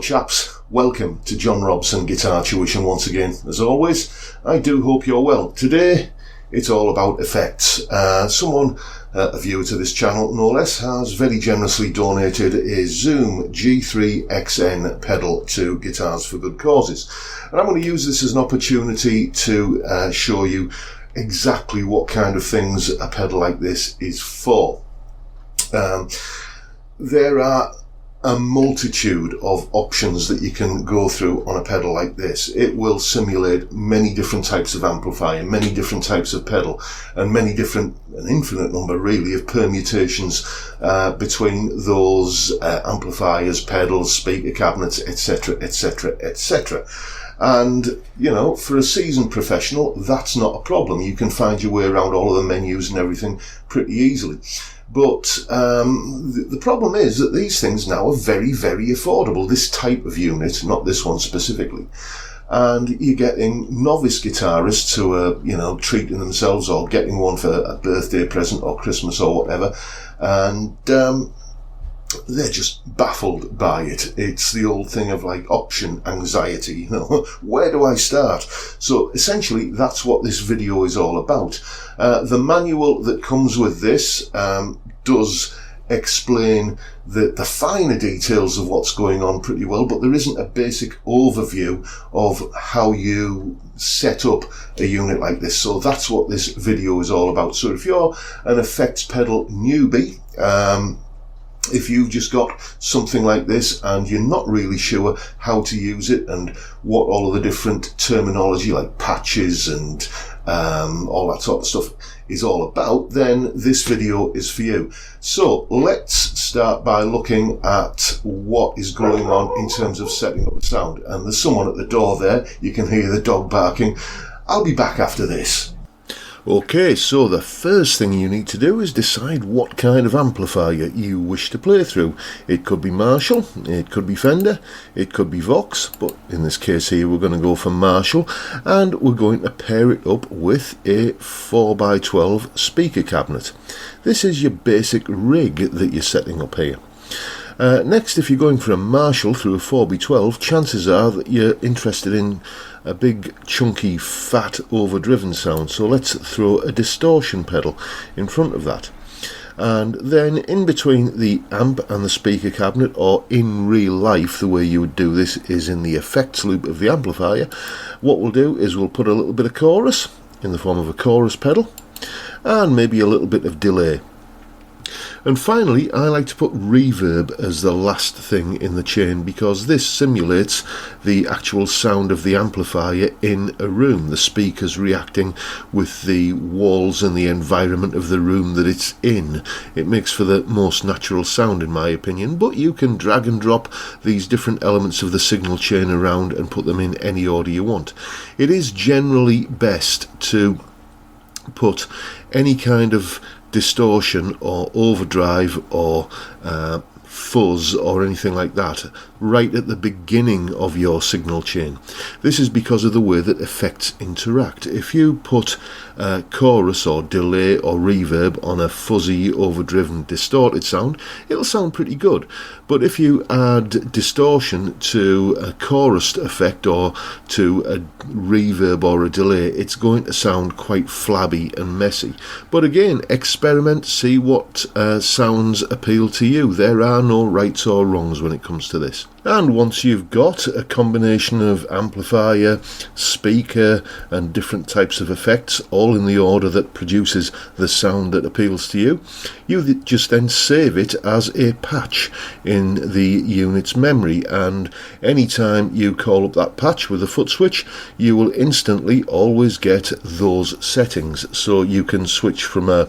chaps, welcome to John Robson Guitar Tuition once again. As always, I do hope you're well. Today it's all about effects. Someone, a viewer to this channel no less, has very generously donated a Zoom G3XN pedal to Guitars for Good Causes, and I'm going to use this as an opportunity to show you exactly what kind of things a pedal like this is for. There are a multitude of options that you can go through on a pedal like this. It will simulate many different types of amplifier, many different types of pedal, and an infinite number really of permutations between those amplifiers, pedals, speaker cabinets, etc, etc, etc. And, you know, for a seasoned professional, that's not a problem. You can find your way around all of the menus and everything pretty easily. But the problem is that these things now are very, very affordable. This type of unit, not this one specifically. And you're getting novice guitarists who are, treating themselves or getting one for a birthday present or Christmas or whatever. And they're just baffled by it. It's the old thing of like option anxiety, where do I start? So essentially that's what this video is all about. The manual that comes with this does explain the finer details of what's going on pretty well, but there isn't a basic overview of how you set up a unit like this. So that's what this video is all about. So if you're an effects pedal newbie, if you've just got something like this and you're not really sure how to use it and what all of the different terminology like patches and all that sort of stuff is all about, then this video is for you. So let's start by looking at what is going on in terms of setting up the sound. And there's someone at the door there. You can hear the dog barking. I'll be back after this. Okay, so the first thing you need to do is decide what kind of amplifier you wish to play through. It could be Marshall, it could be Fender, it could be Vox, but in this case here we're going to go for Marshall, and we're going to pair it up with a 4x12 speaker cabinet. This is your basic rig that you're setting up here. Next, if you're going for a Marshall through a 4x12, chances are that you're interested in a big, chunky, fat, overdriven sound. So let's throw a distortion pedal in front of that. And then in between the amp and the speaker cabinet, or in real life, the way you would do this is in the effects loop of the amplifier. What we'll do is we'll put a little bit of chorus in the form of a chorus pedal, and maybe a little bit of delay. And finally, I like to put reverb as the last thing in the chain, because this simulates the actual sound of the amplifier in a room, the speakers reacting with the walls and the environment of the room that it's in. It makes for the most natural sound in my opinion, but you can drag and drop these different elements of the signal chain around and put them in any order you want. It is generally best to put any kind of distortion or overdrive or fuzz or anything like that right at the beginning of your signal chain. This is because of the way that effects interact. If you put chorus or delay or reverb on a fuzzy, overdriven, distorted sound, it'll sound pretty good. But if you add distortion to a chorus effect or to a reverb or a delay, it's going to sound quite flabby and messy. But again, experiment, see what sounds appeal to you. There are no rights or wrongs when it comes to this. And once you've got a combination of amplifier, speaker and different types of effects all in the order that produces the sound that appeals to you, you just then save it as a patch in the unit's memory, and anytime you call up that patch with a foot switch, you will instantly always get those settings. So you can switch from a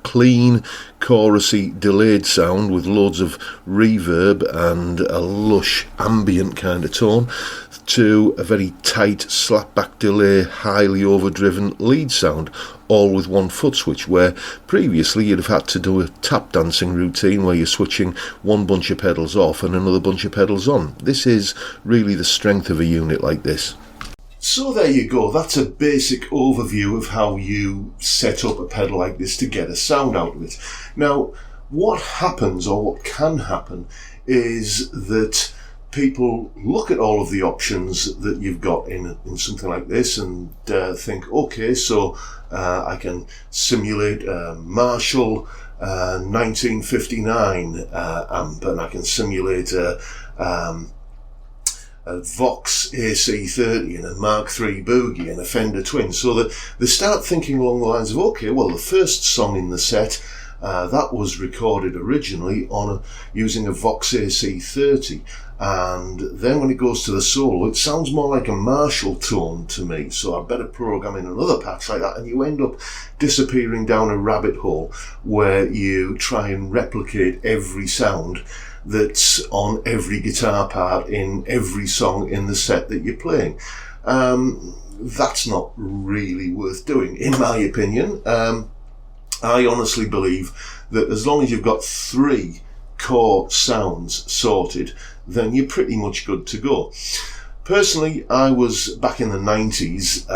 clean, chorusy, delayed sound with loads of reverb and a lush ambient kind of tone to a very tight slapback delay, highly overdriven lead sound, all with one foot switch, where previously you'd have had to do a tap dancing routine where you're switching one bunch of pedals off and another bunch of pedals on. This is really the strength of a unit like this. So there you go, that's a basic overview of how you set up a pedal like this to get a sound out of it. Now, what happens, or what can happen, is that people look at all of the options that you've got in something like this and think, okay, so I can simulate a Marshall 1959 amp, and I can simulate a Vox AC30 and a Mark III Boogie and a Fender Twin. So that they start thinking along the lines of, okay, well, the first song in the set, that was recorded originally using a Vox AC30, and then when it goes to the solo, it sounds more like a Marshall tone to me, so I better program in another patch like that, and you end up disappearing down a rabbit hole where you try and replicate every sound that's on every guitar part in every song in the set that you're playing. That's not really worth doing, in my opinion. I honestly believe that as long as you've got 3 core sounds sorted, then you're pretty much good to go. Personally, I was back in the 90s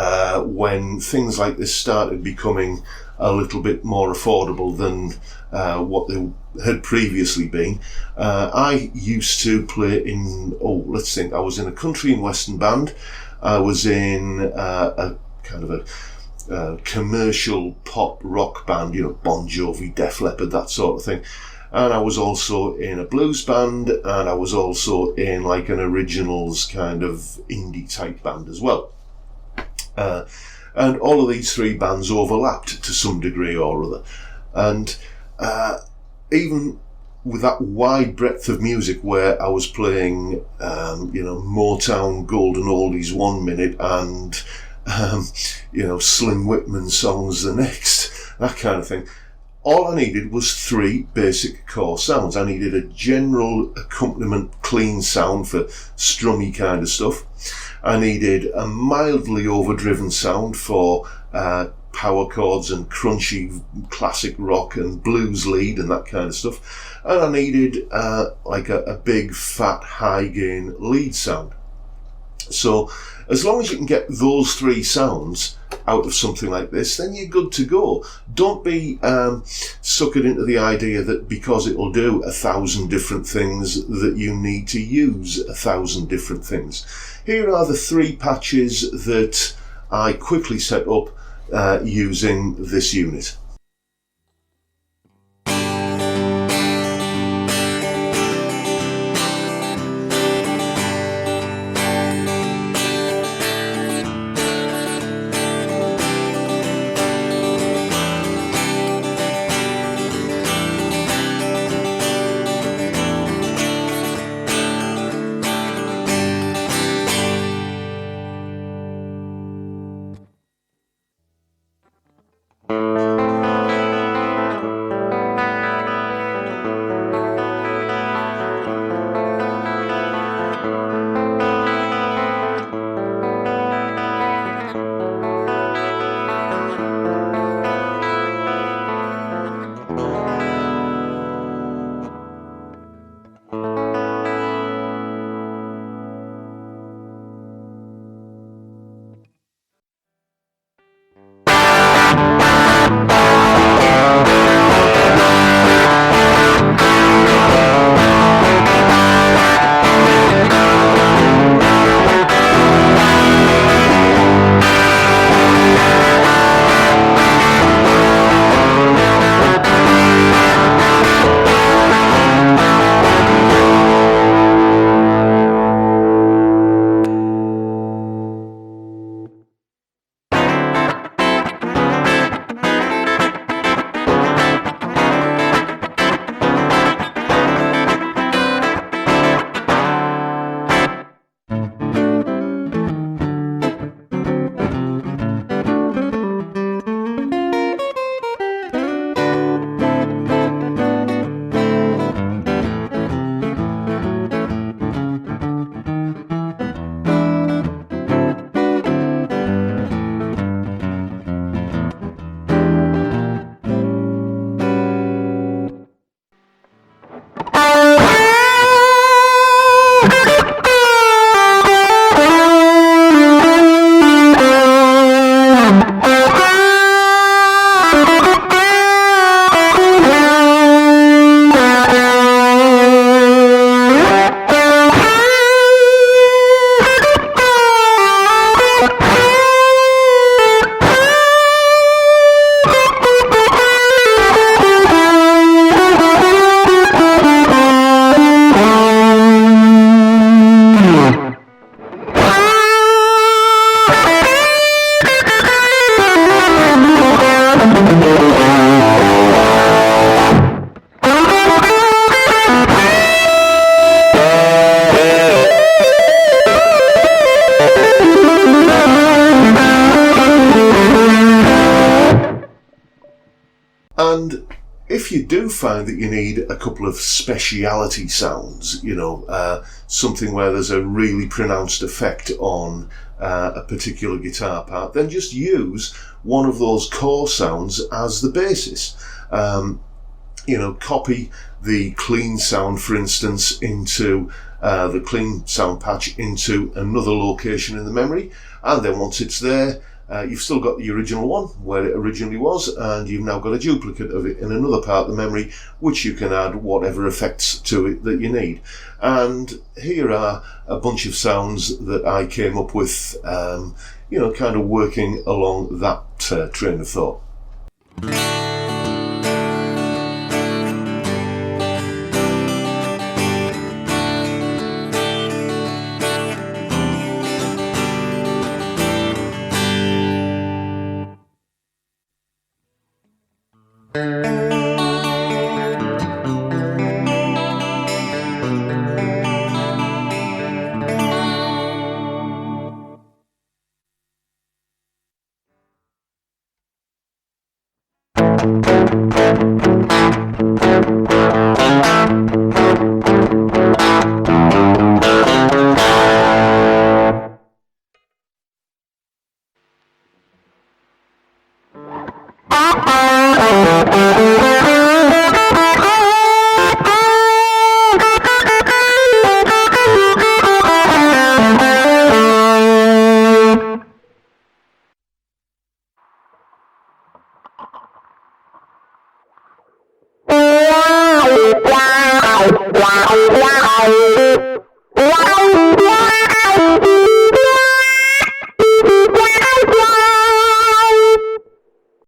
when things like this started becoming a little bit more affordable than what they had previously been. I used to play in, I was in a country and western band. I was in a kind of a commercial pop rock band, Bon Jovi, Def Leppard, that sort of thing. And I was also in a blues band, and I was also in like an originals kind of indie type band as well. And all of these 3 bands overlapped to some degree or other. And even with that wide breadth of music where I was playing, Motown golden oldies 1 minute and, Slim Whitman songs the next, that kind of thing. All I needed was 3 basic core sounds. I needed a general accompaniment clean sound for strummy kind of stuff. I needed a mildly overdriven sound for power chords and crunchy classic rock and blues lead and that kind of stuff. And I needed like a big fat high gain lead sound. So as long as you can get those 3 sounds out of something like this, then you're good to go. Don't be suckered into the idea that because it'll do 1,000 different things that you need to use 1,000 different things. Here are the 3 patches that I quickly set up using this unit. And if you do find that you need a couple of speciality sounds, something where there's a really pronounced effect on a particular guitar part, then just use one of those core sounds as the basis. Copy the clean sound, for instance, into the clean sound patch into another location in the memory, and then once it's there, you've still got the original one where it originally was, and you've now got a duplicate of it in another part of the memory, which you can add whatever effects to it that you need. And here are a bunch of sounds that I came up with, kind of working along that train of thought.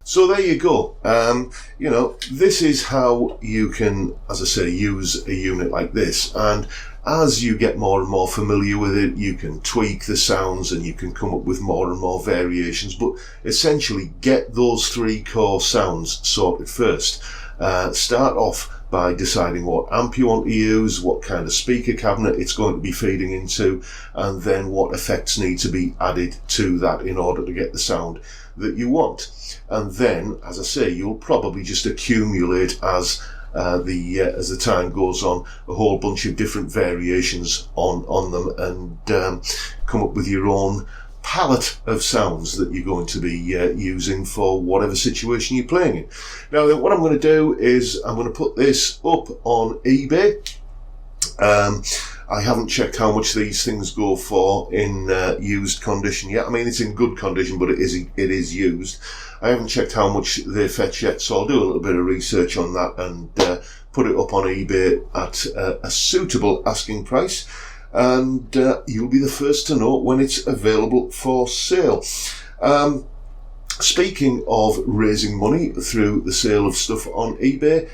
So there you go. This is how you can, as I say, use a unit like this. And as you get more and more familiar with it, you can tweak the sounds and you can come up with more and more variations. But essentially, get those three core sounds sorted first. Start off by deciding what amp you want to use, what kind of speaker cabinet it's going to be feeding into, and then what effects need to be added to that in order to get the sound that you want. And then, as I say, you'll probably just accumulate as the time goes on a whole bunch of different variations on them, and come up with your own palette of sounds that you're going to be using for whatever situation you're playing in. Now, what I'm going to do is I'm going to put this up on eBay. I haven't checked how much these things go for in used condition yet. I mean, it's in good condition, but it is used. I haven't checked how much they fetch yet, so I'll do a little bit of research on that and put it up on eBay at a suitable asking price. And you'll be the first to know when it's available for sale. Speaking of raising money through the sale of stuff on eBay,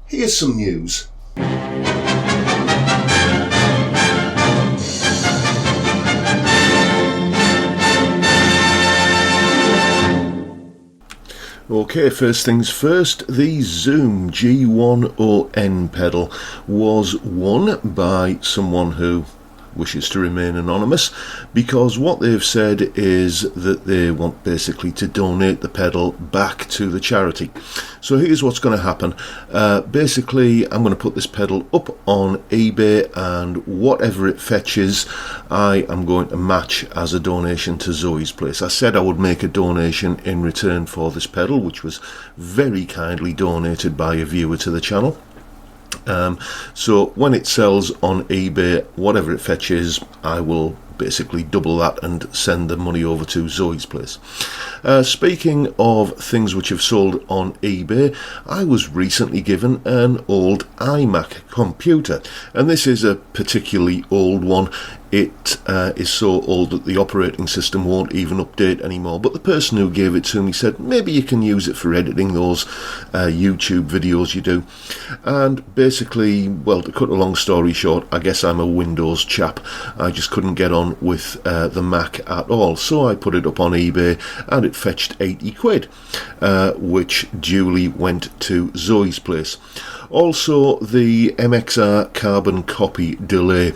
here's some news. Okay, first things first, the Zoom G1ON pedal was won by someone who wishes to remain anonymous, because what they've said is that they want basically to donate the pedal back to the charity. So here's what's going to happen. Basically, I'm going to put this pedal up on eBay, and whatever it fetches, I am going to match as a donation to Zoe's Place. I said I would make a donation in return for this pedal, which was very kindly donated by a viewer to the channel. So when it sells on eBay, whatever it fetches, I will basically double that and send the money over to Zoe's Place. Speaking of things which have sold on eBay, I was recently given an old iMac computer, and this is a particularly old one. It is so old that the operating system won't even update anymore, but the person who gave it to me said maybe you can use it for editing those YouTube videos you do. And basically, well, to cut a long story short, I guess I'm a Windows chap. I just couldn't get on with the Mac at all, so I put it up on eBay and it fetched 80 quid, which duly went to Zoe's Place. Also, the MXR carbon copy delay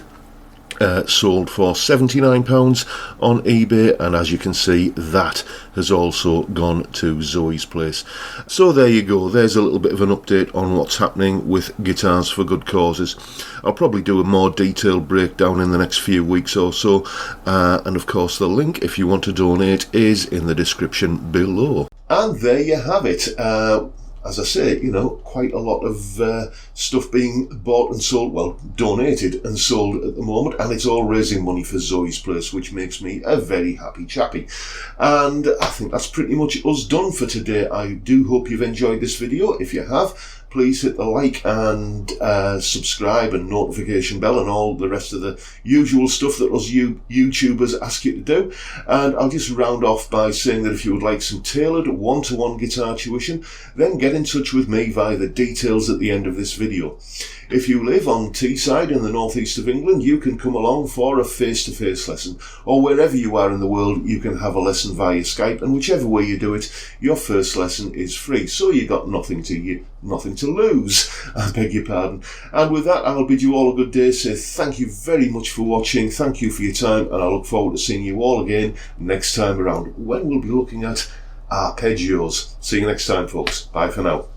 sold for £79 on eBay, and as you can see, that has also gone to Zoe's place. So there you go, there's a little bit of an update on what's happening with Guitars for Good Causes. I'll probably do a more detailed breakdown in the next few weeks or so, and of course the link if you want to donate is in the description below. And there you have it. As I say, you know, quite a lot of stuff being bought and sold, well, donated and sold at the moment, and it's all raising money for Zoe's place, which makes me a very happy chappy. And I think that's pretty much us done for today. I do hope you've enjoyed this video. If you have, please hit the like and subscribe and notification bell and all the rest of the usual stuff that us YouTubers ask you to do. And I'll just round off by saying that if you would like some tailored one-to-one guitar tuition, then get in touch with me via the details at the end of this video. If you live on Teesside in the northeast of England, you can come along for a face-to-face lesson, or wherever you are in the world, you can have a lesson via Skype, and whichever way you do it, your first lesson is free, so you got nothing to lose, I beg your pardon. And with that, I'll bid you all a good day, say thank you very much for watching, thank you for your time, and I look forward to seeing you all again next time around, when we'll be looking at arpeggios. See you next time, folks. Bye for now.